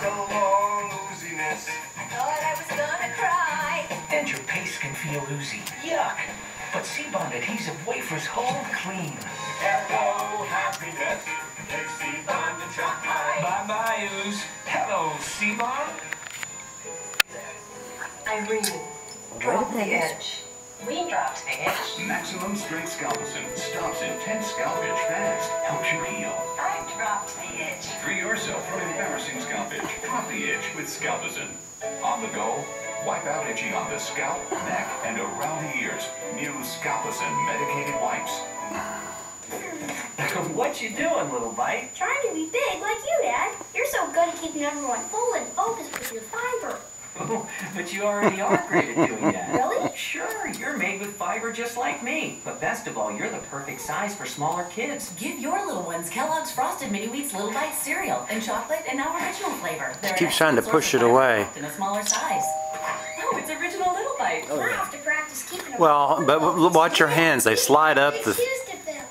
so long, ooziness. I thought I was gonna cry. And your paste can feel oozy. Yuck! But C-Bond adhesive wafers hold clean. Hello, happiness. Take C-Bond to try. Bye-bye, ooze. Hello, C-Bond. Irene, drop the edge. We dropped the edge. Maximum strength Scalpicin stops intense scalp itch fast, helps you heal. I dropped the edge. Free yourself from embarrassing scalp itch. Drop the itch with Scalpicin. On the go, wipe out itching on the scalp, neck, and around the ears. New Scalpicin medicated wipes. What you doing, little bite? Trying to be big like you, Dad. You're so good at keeping everyone full and focused with your fiber. Oh, but you already are great at doing that. Really? Sure, you're made with fiber just like me. But best of all, you're the perfect size for smaller kids. Give your little ones Kellogg's Frosted Mini Wheats Little Bites cereal in chocolate and now original flavor. They're Keeps trying to push it away. In a smaller size. Oh, it's original Little Bite. We'll have to practice keeping them. Well, but watch your hands. They slide up. It's used to fill.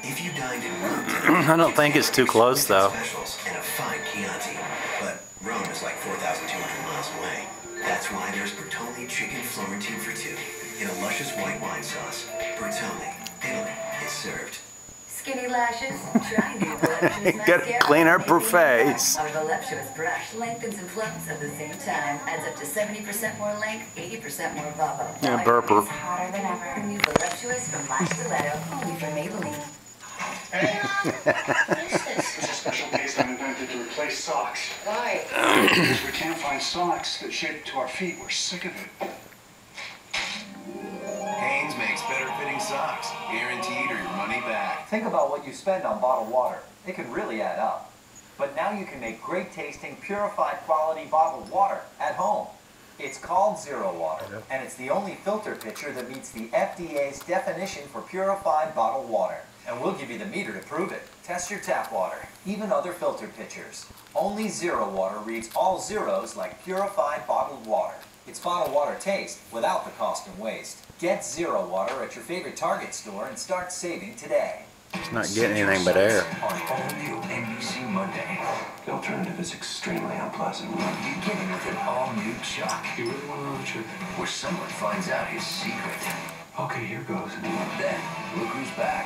If you dined in Rome today, I don't think it's too close, though. Specials and a fine Chianti, but Rome is like 4,200 miles away. That's why there's Bertone Chicken Florentine for two in a luscious white wine sauce. Bertone, Italy, is served. Skinny lashes. Try new voluptuous Gotta mascara. clean up her face. Our voluptuous brush lengthens and floods at the same time. Adds up to 70% more length, 80% more bubble. Yeah, burper. It's hotter than ever. New voluptuous from Lash Stiletto, only from Maybelline. What is this? It's a special paste I'm invented to replace socks. Why? Because we can't find socks that shape to our feet. We're sick of it. Hanes makes better fitting socks, guaranteed or your money back. Think about what you spend on bottled water. It can really add up. But now you can make great tasting, purified quality bottled water at home. It's called Zero Water, and it's the only filter pitcher that meets the FDA's definition for purified bottled water. And we'll give you the meter to prove it. Test your tap water, even other filter pitchers. Only Zero Water reads all zeros like purified bottled water. It's bottled water taste without the cost and waste. Get Zero Water at your favorite Target store and start saving today. It's not getting anything but air. On all-new NBC Monday. The alternative is extremely unpleasant. Beginning with an all-new Chuck. You really want to know the truth? Where someone finds out his secret. Okay, here goes. Then, look who's back.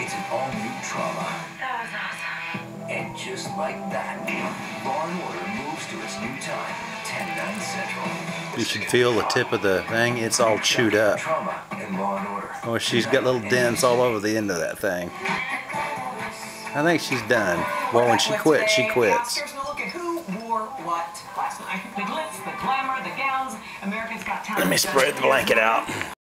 It's an all-new Trauma. That was awesome. And just like that, Law & Order moves to its new time, 10/9 Central. You should feel the tip of the thing. It's all chewed up. Trauma and Law & Order. Oh, she's got little dents all over the end of that thing. I think she's done. Well, when she quits, she quits. Here's a look at who wore what last night. The glitz, the glamour, the gowns. Americans Got Talent. Let me spread the blanket out.